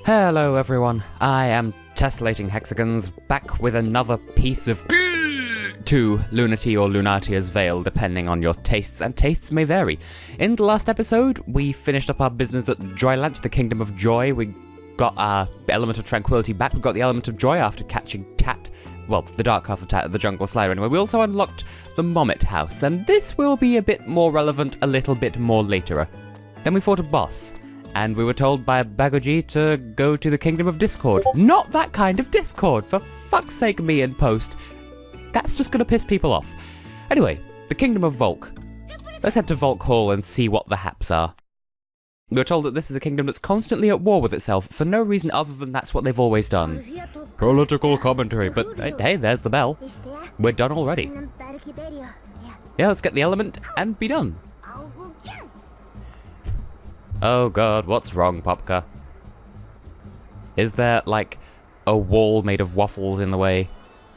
Hello everyone, I am Tessellating Hexagons, back with another piece of to Lunatea or Lunatea's veil, depending on your tastes, and tastes may vary. In the last episode, we finished up our business at Joilant, the Kingdom of Joy. We got our element of tranquility back, we got the element of joy after catching Tat, well, the dark half of Tat at the jungle slayer anyway. We also unlocked the Mommet house, and this will be a bit more relevant a little bit more later. Then we fought a boss. And we were told by Bagoji to go to the Kingdom of Discord. Not that kind of Discord, for fuck's sake, me in post. That's just gonna piss people off. Anyway, the Kingdom of Volk. Let's head to Volk Hall and see what the haps are. We were told that this is a kingdom that's constantly at war with itself, for no reason other than that's what they've always done. Political commentary, but hey, there's the bell. We're done already. Yeah, let's get the element and be done. Oh god, what's wrong, Popka? Is there, like, a wall made of waffles in the way?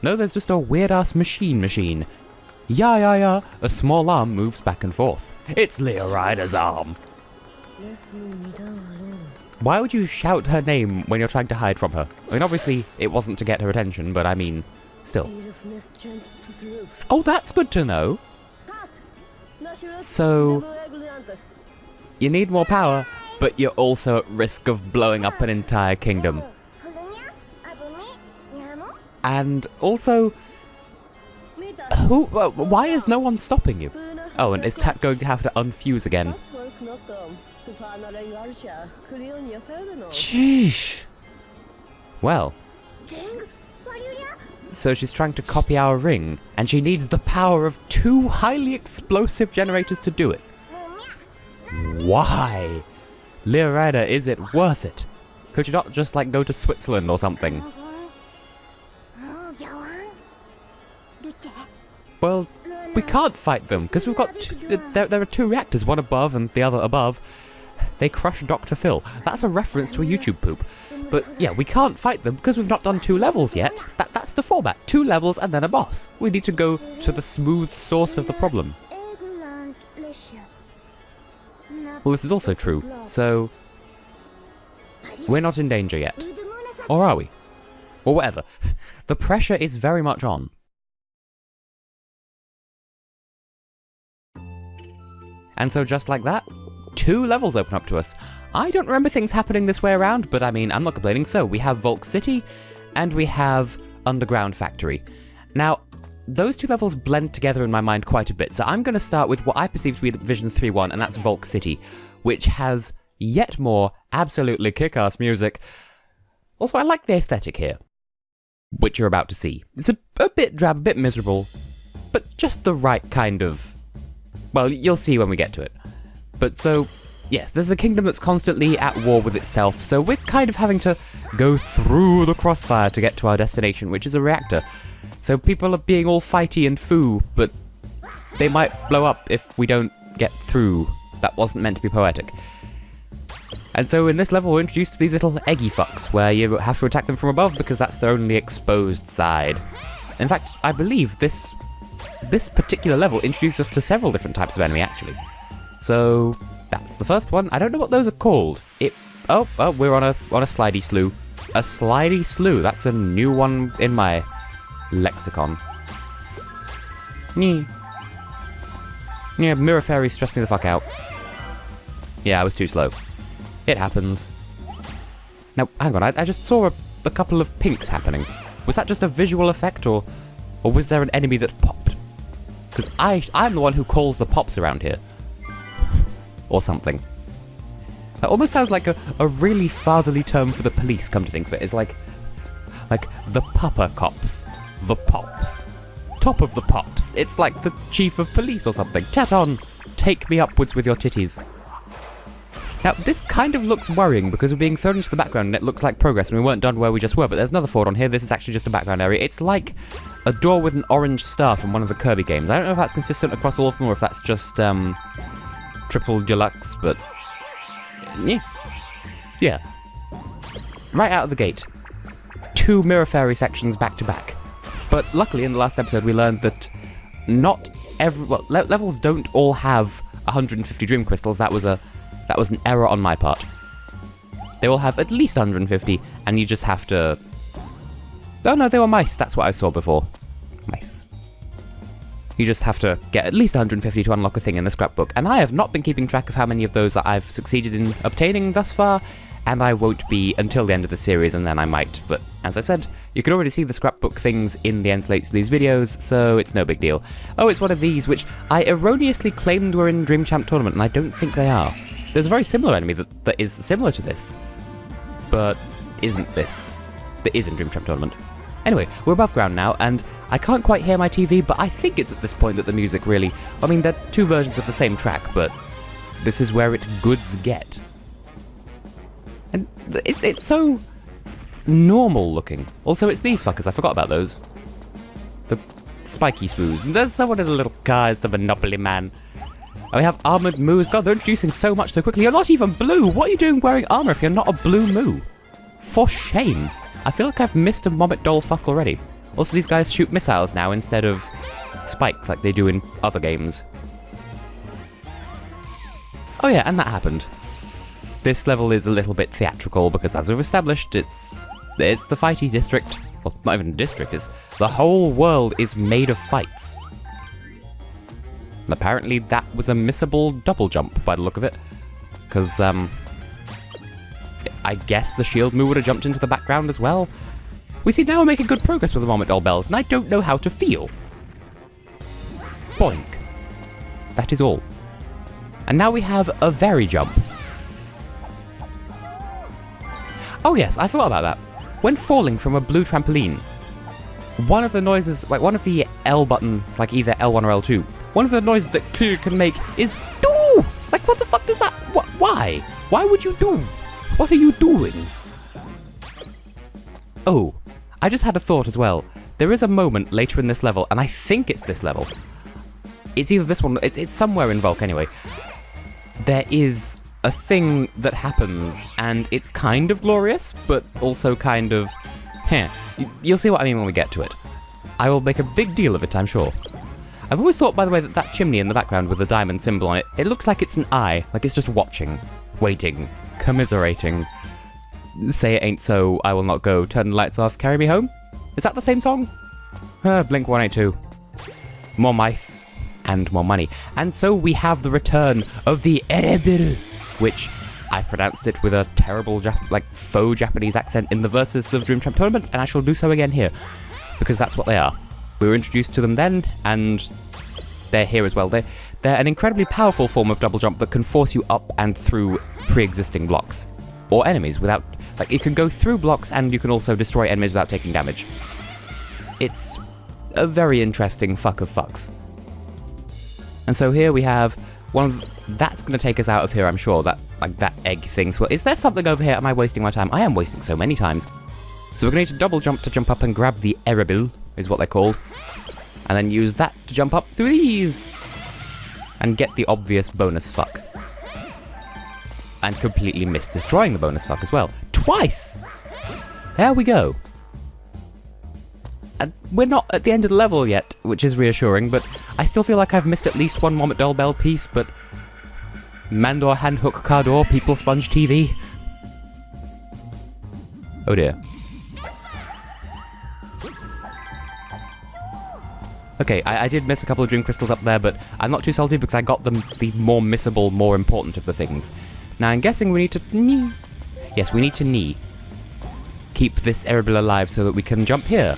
No, there's just a weird-ass machine. Yeah, a small arm moves back and forth. It's Leah Ryder's arm. Why would you shout her name when you're trying to hide from her? I mean, obviously, it wasn't to get her attention, but I mean, still. Oh, that's good to know. So... you need more power, but you're also at risk of blowing up an entire kingdom. And also, why is no one stopping you? Oh, and is Tat going to have to unfuse again? Sheesh. Well. So she's trying to copy our ring, and she needs the power of 2 highly explosive generators to do it. Why? Leah Ryder, is it worth it? Could you not just, like, go to Switzerland or something? Well, we can't fight them, because we've got there are 2 reactors, one above and the other above. They crush Dr. Phil. That's a reference to a YouTube poop. But, yeah, we can't fight them because we've not done 2 levels yet. That's the format. 2 levels and then a boss. We need to go to the smooth source of the problem. Well, this is also true, so... we're not in danger yet. Or are we? Or whatever. The pressure is very much on. And so just like that, 2 levels open up to us. I don't remember things happening this way around, but I mean, I'm not complaining. So, we have Volk City, and we have Underground Factory. Now, those 2 levels blend together in my mind quite a bit, so I'm going to start with what I perceive to be Vision 3-1, and that's Volk City, which has yet more absolutely kick-ass music. Also, I like the aesthetic here, which you're about to see. It's a bit drab, a bit miserable, but just the right kind of... well, you'll see when we get to it. But so, yes, there's a kingdom that's constantly at war with itself, so we're kind of having to go through the crossfire to get to our destination, which is a reactor. So people are being all fighty and foo, but they might blow up if we don't get through. That wasn't meant to be poetic. And so in this level we're introduced to these little eggy fucks, where you have to attack them from above because that's their only exposed side. In fact, I believe this particular level introduced us to several different types of enemy, actually. So, that's the first one. I don't know what those are called. Oh, we're on a slidey slew. A slidey slew, that's a new one in my... lexicon. Yeah, Mirror Fairy stressed me the fuck out. Yeah, I was too slow. It happens. Now, hang on, I just saw a couple of pinks happening. Was that just a visual effect, or was there an enemy that popped? Because I'm the one who calls the pops around here. Or something. That almost sounds like a really fatherly term for the police, come to think of it. It's like the pupper cops. The pops. Top of the pops. It's like the chief of police or something. Taton, take me upwards with your titties. Now, this kind of looks worrying because we're being thrown into the background and it looks like progress and we weren't done where we just were, but there's another fort on here. This is actually just a background area. It's like a door with an orange star from one of the Kirby games. I don't know if that's consistent across all of them or if that's just, triple deluxe, but... yeah. Right out of the gate. 2 Mirror Fairy sections back to back. But luckily, in the last episode, we learned that not levels don't all have 150 Dream Crystals. That was an error on my part. They all have at least 150, and you just have to... Oh no, they were mice. That's what I saw before. Mice. You just have to get at least 150 to unlock a thing in the scrapbook, and I have not been keeping track of how many of those that I've succeeded in obtaining thus far, and I won't be until the end of the series, and then I might. But as I said, you can already see the scrapbook things in the end slates of these videos, so it's no big deal. Oh, it's one of these, which I erroneously claimed were in Dream Champ Tournament, and I don't think they are. There's a very similar enemy that is similar to this, but isn't this. That is in Dream Champ Tournament. Anyway, we're above ground now, and I can't quite hear my TV, but I think it's at this point that the music really... I mean, they're two versions of the same track, but this is where it goods get. And it's so normal looking. Also, it's these fuckers. I forgot about those. The spiky spoos. And there's someone in the little car. It's the Monopoly Man. And we have armored moos. God, they're introducing so much so quickly. You're not even blue. What are you doing wearing armor if you're not a blue moo? For shame. I feel like I've missed a Mobbit doll fuck already. Also, these guys shoot missiles now instead of spikes like they do in other games. Oh yeah, and that happened. This level is a little bit theatrical because, as we've established, it's the fighty district. Well, not even a district, it's the whole world is made of fights. And apparently that was a missable double jump by the look of it. Because, I guess the shield moo would have jumped into the background as well. We see now we're making good progress with the Vomit Doll bells, and I don't know how to feel. Boink. That is all. And now we have a very jump. Oh yes, I forgot about that. When falling from a blue trampoline, one of the noises, like one of the L button, like either L1 or L2, one of the noises that Clear can make is Dooh! Like what the fuck does that, why? Why would you do? What are you doing? Oh, I just had a thought as well. There is a moment later in this level, and I think it's this level. It's either this one, it's somewhere in Volk anyway. There is a thing that happens, and it's kind of glorious, but also kind of... You'll see what I mean when we get to it. I will make a big deal of it, I'm sure. I've always thought, by the way, that that chimney in the background with the diamond symbol on it, it looks like it's an eye, like it's just watching, waiting, commiserating. Say it ain't so, I will not go, turn the lights off, carry me home? Is that the same song? Blink 182. More mice, and more money. And so we have the return of the adorably, which I pronounced it with a terrible, faux Japanese accent in the verses of Dream Champ Tournament, and I shall do so again here, because that's what they are. We were introduced to them then, and they're here as well. They're an incredibly powerful form of double jump that can force you up and through pre-existing blocks, or enemies without... Like, it can go through blocks, and you can also destroy enemies without taking damage. It's a very interesting fuck of fucks. And so here we have one of... That's going to take us out of here, I'm sure. That egg thing. So is there something over here? Am I wasting my time? I am wasting so many times. So we're going to need to double jump to jump up and grab the adorably, is what they're called. And then use that to jump up through these. And get the obvious bonus fuck. And completely miss destroying the bonus fuck as well. Twice! There we go. And we're not at the end of the level yet, which is reassuring, but I still feel like I've missed at least one Vomit Doll Bell piece, but... Mandor Hand Hook Cardor People Sponge TV. Oh dear. Okay, I did miss a couple of Dream Crystals up there, but I'm not too salty because I got them the more missable, more important of the things. Now I'm guessing we need to... knee. Yes, we need to knee. Keep this adorably alive so that we can jump here.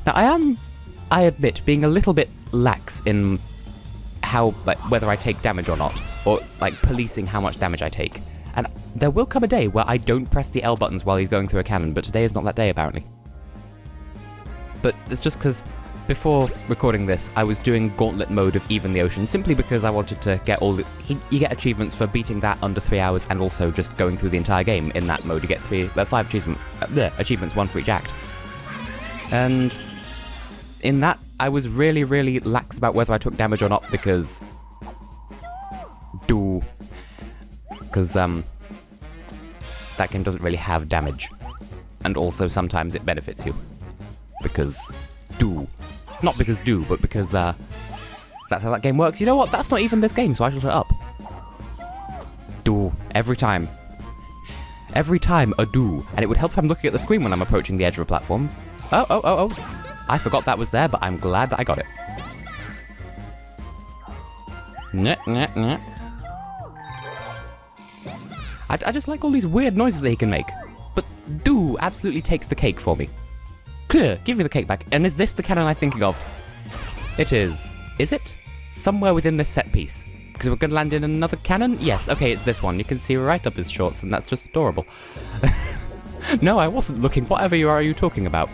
Now I admit, being a little bit lax in how, whether I take damage or not, or, policing how much damage I take. And there will come a day where I don't press the L buttons while he's going through a cannon, but today is not that day, apparently. But it's just because, before recording this, I was doing Gauntlet mode of Even the Ocean, simply because I wanted to get all the... You get achievements for beating that under 3 hours, and also just going through the entire game in that mode. You get 5 achievements, 1 for each act. And... in that, I was really, really lax about whether I took damage or not, because... Dooh. Because, that game doesn't really have damage. And also, sometimes it benefits you. Because... Dooh. Not because Dooh, but because, that's how that game works. You know what? That's not even this game, so I shall shut up. Dooh. Every time. every time a Dooh, and it would help if I'm looking at the screen when I'm approaching the edge of a platform. Oh. I forgot that was there, but I'm glad that I got it. Nyeh. I just like all these weird noises that he can make. But Dooh absolutely takes the cake for me. Clear, give me the cake back. And is this the cannon I'm thinking of? It is. Is it? Somewhere within this set piece. Because we're going to land in another cannon? Yes, okay, it's this one. You can see right up his shorts, and that's just adorable. No, I wasn't looking. Whatever are you talking about?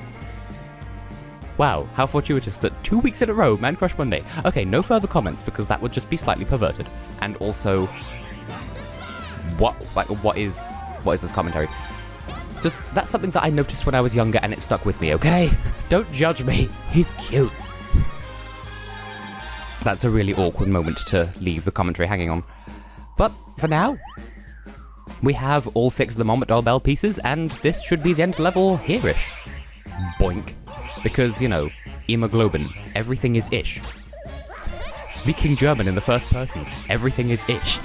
Wow, how fortuitous that 2 weeks in a row, Man Crush Monday. Okay, no further comments, because that would just be slightly perverted. And also... What is this commentary? Just, that's something that I noticed when I was younger, and it stuck with me, okay? Don't judge me. He's cute. That's a really awkward moment to leave the commentary hanging on. But, for now, we have all 6 of the Moment Bell pieces, and this should be the end level here-ish. Boink. Because, you know, hemoglobin, everything is ish. Speaking German in the first person, everything is ish.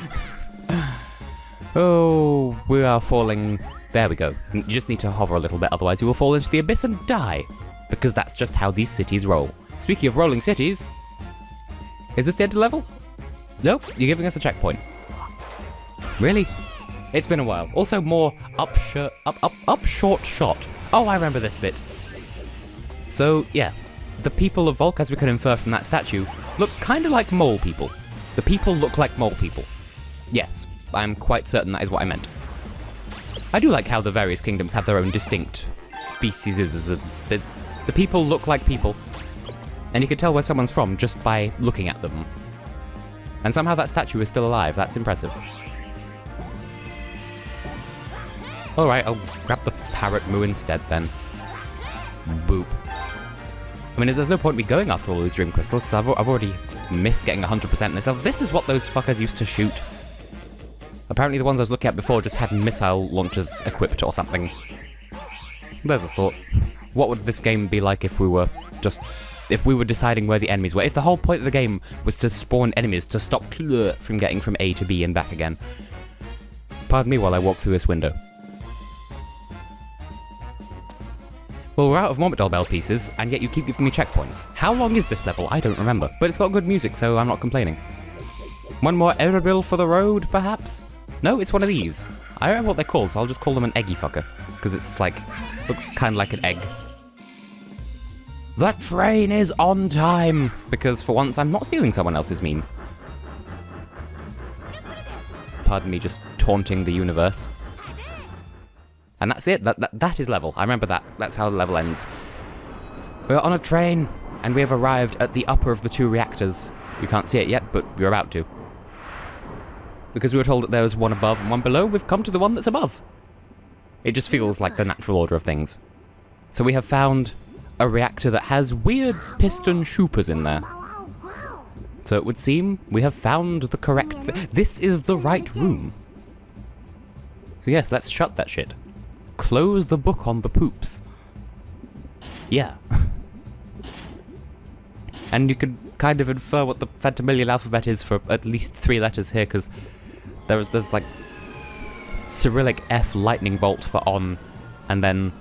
Oh, we are falling... There we go. You just need to hover a little bit, otherwise you will fall into the abyss and die. Because that's just how these cities roll. Speaking of rolling cities... Is this the end of level? Nope, you're giving us a checkpoint. Really? It's been a while. Also more up short shot. Oh, I remember this bit. So, yeah. The people of Volk, as we can infer from that statue, look kind of like mole people. The people look like mole people. Yes, I'm quite certain that is what I meant. I do like how the various kingdoms have their own distinct species. The people look like people. And you can tell where someone's from just by looking at them. And somehow that statue is still alive. That's impressive. Alright, I'll grab the parrot moo instead then. Boop. I mean, there's no point in me going after all these Dream Crystals, because I've already missed getting 100% in this level. This is what those fuckers used to shoot. Apparently the ones I was looking at before just had missile launchers equipped or something. There's a thought. What would this game be like if we were deciding where the enemies were? If the whole point of the game was to spawn enemies to stop Klonoa from getting from A to B and back again. Pardon me while I walk through this window. Well, we're out of Moment Bell pieces, and yet you keep giving me checkpoints. How long is this level? I don't remember. But it's got good music, so I'm not complaining. One more adorably for the road, perhaps? No, it's one of these. I don't remember what they're called, so I'll just call them an eggy fucker. Because it's like, looks kind of like an egg. The train is on time! Because for once, I'm not stealing someone else's meme. Pardon me, just taunting the universe. And that's it. That is level. I remember that. That's how the level ends. We're on a train, and we have arrived at the upper of the 2 reactors. You can't see it yet, but you're about to. Because we were told that there was one above and one below, we've come to the one that's above. It just feels like the natural order of things. So we have found a reactor that has weird piston shoopers in there. So it would seem we have found the correct... This is the right room. So yes, let's shut that shit. Close the book on the poops. Yeah. And you could kind of infer what the Phantomilian alphabet is for at least 3 letters here, because there's like Cyrillic F lightning bolt for on, and then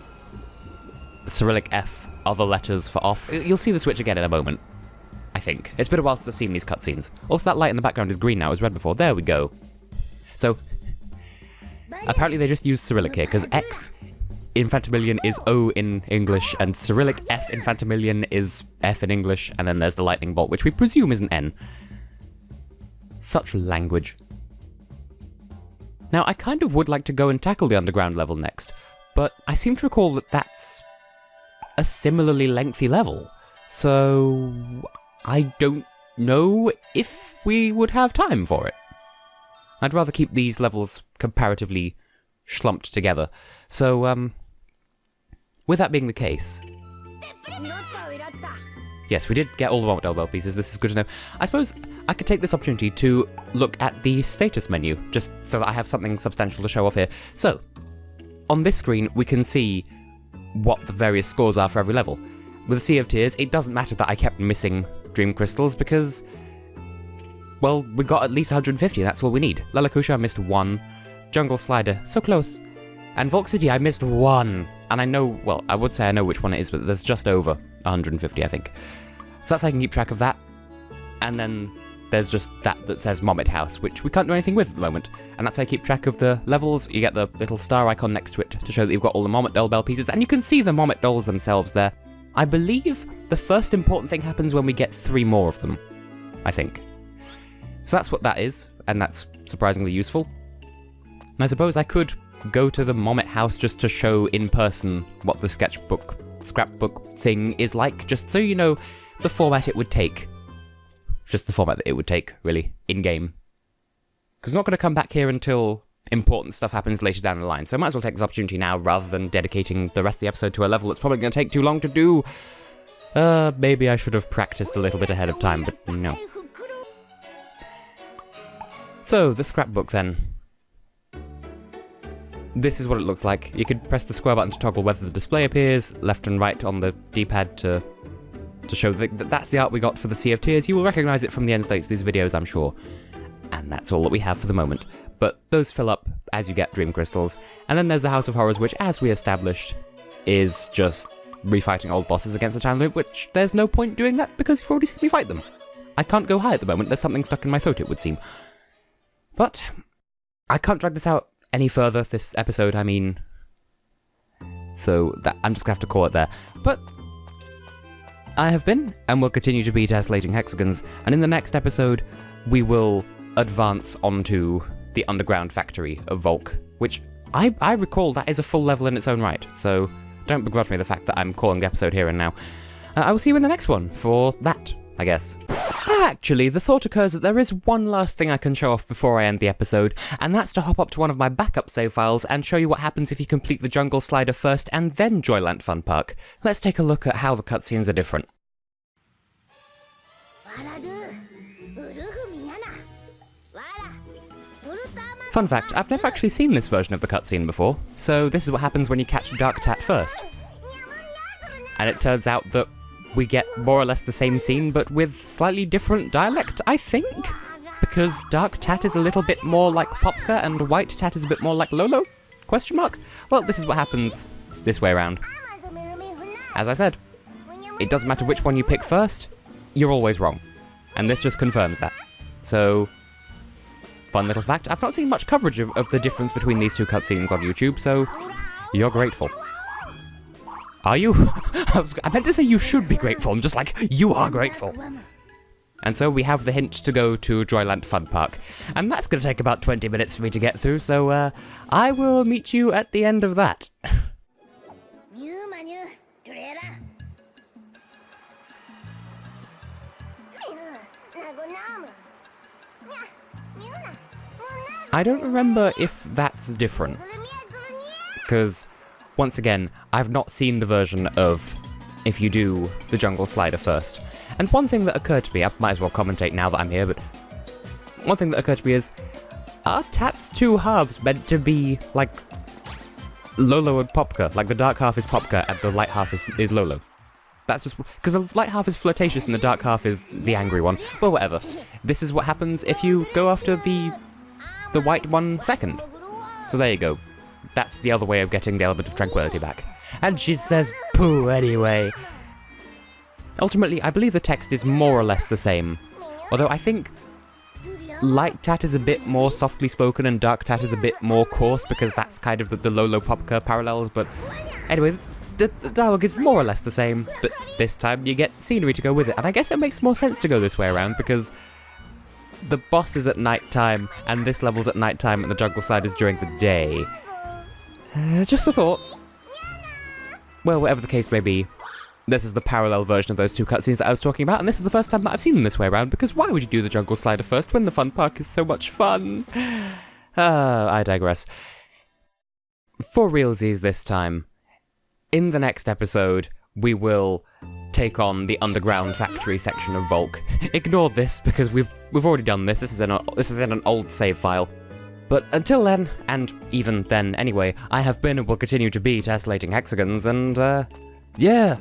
Cyrillic F other letters for off. You'll see the switch again in a moment, I think. It's been a while since I've seen these cutscenes. Also, that light in the background is green now. It was red before. There we go. So, apparently they just used Cyrillic here, because X in Phantomilian is O in English, and Cyrillic F in Phantomilian is F in English, and then there's the lightning bolt, which we presume is an N. Such language. Now, I kind of would like to go and tackle the underground level next, but I seem to recall that that's a similarly lengthy level, so I don't know if we would have time for it. I'd rather keep these levels comparatively schlumped together. So, with that being the case... Yes, we did get all the Moment Bell pieces, this is good to know. I suppose I could take this opportunity to look at the status menu, just so that I have something substantial to show off here. So, on this screen, we can see what the various scores are for every level. With the Sea of Tears, it doesn't matter that I kept missing Dream Crystals, because... well, we got at least 150, that's all we need. Lalakusha missed 1. Jungle Slider, so close. And Volk City, I missed one. And I know, well, I would say I know which one it is, but there's just over 150, I think. So that's how I can keep track of that. And then there's just that says Mommet House, which we can't do anything with at the moment. And that's how I keep track of the levels. You get the little star icon next to it to show that you've got all the Mommet doll bell pieces. And you can see the Mommet dolls themselves there. I believe the first important thing happens when we get 3 more of them, I think. So that's what that is, and that's surprisingly useful. And I suppose I could go to the Mommet House just to show in person what the scrapbook thing is like, just so you know the format it would take. Just the format that it would take, really, in-game. Because I'm not going to come back here until important stuff happens later down the line, so I might as well take this opportunity now rather than dedicating the rest of the episode to a level that's probably going to take too long to do. Maybe I should have practiced a little bit ahead of time, but no. So, the scrapbook then. This is what it looks like. You could press the square button to toggle whether the display appears, left and right on the D-pad to show that that's the art we got for the Sea of Tears. You will recognise it from the end states of these videos, I'm sure. And that's all that we have for the moment. But those fill up as you get Dream Crystals. And then there's the House of Horrors, which, as we established, is just refighting old bosses against a time limit, which there's no point doing that because you've already seen me fight them. I can't go high at the moment. There's something stuck in my throat, it would seem. But I can't drag this out any further, this episode, I mean. So I'm just going to have to call it there. But I have been, and will continue to be, Tessellating Hexagons, and in the next episode, we will advance onto the underground factory of Volk, which I recall that is a full level in its own right, so don't begrudge me the fact that I'm calling the episode here and now. I will see you in the next one for that, I guess. Actually, the thought occurs that there is one last thing I can show off before I end the episode, and that's to hop up to one of my backup save files and show you what happens if you complete the jungle slider first and then Joilant Fun Park. Let's take a look at how the cutscenes are different. Fun fact, I've never actually seen this version of the cutscene before, so this is what happens when you catch Dark Tat first. And it turns out that we get more or less the same scene, but with slightly different dialect, I think? Because Dark Tat is a little bit more like Popka, and White Tat is a bit more like Lolo? Question mark? Well, this is what happens this way around. As I said, it doesn't matter which one you pick first, you're always wrong. And this just confirms that. So, fun little fact, I've not seen much coverage of the difference between these two cutscenes on YouTube, so you're grateful. Are you? I meant to say you should be grateful. I'm just like, you are grateful. And so we have the hint to go to Joilant Fun Park. And that's going to take about 20 minutes for me to get through, so I will meet you at the end of that. I don't remember if that's different. Because once again, I've not seen the version of if you do the jungle slider first. And one thing that occurred to me, I might as well commentate now that I'm here, but one thing that occurred to me is, are Tat's two halves meant to be like Lolo and Popka? Like the dark half is Popka and the light half is Lolo. That's just because the light half is flirtatious and the dark half is the angry one. Well, whatever. This is what happens if you go after the white one second. So there you go. That's the other way of getting the element of tranquility back. And she says poo anyway. Ultimately, I believe the text is more or less the same. Although I think Light Tat is a bit more softly spoken and Dark Tat is a bit more coarse because that's kind of the Lolo Popka parallels. But anyway, the dialogue is more or less the same, but this time you get scenery to go with it. And I guess it makes more sense to go this way around because the boss is at night time and this level's at night time and the jungle side is during the day. Just a thought. Well, whatever the case may be, this is the parallel version of those two cutscenes that I was talking about, and this is the first time that I've seen them this way around, because why would you do the jungle slider first when the fun park is so much fun? I digress. For realsies this time, in the next episode, we will take on the underground factory section of Volk. Ignore this, because we've already done this. This is in an old save file. But until then, and even then anyway, I have been and will continue to be Tessellating Hexagons, and, yeah.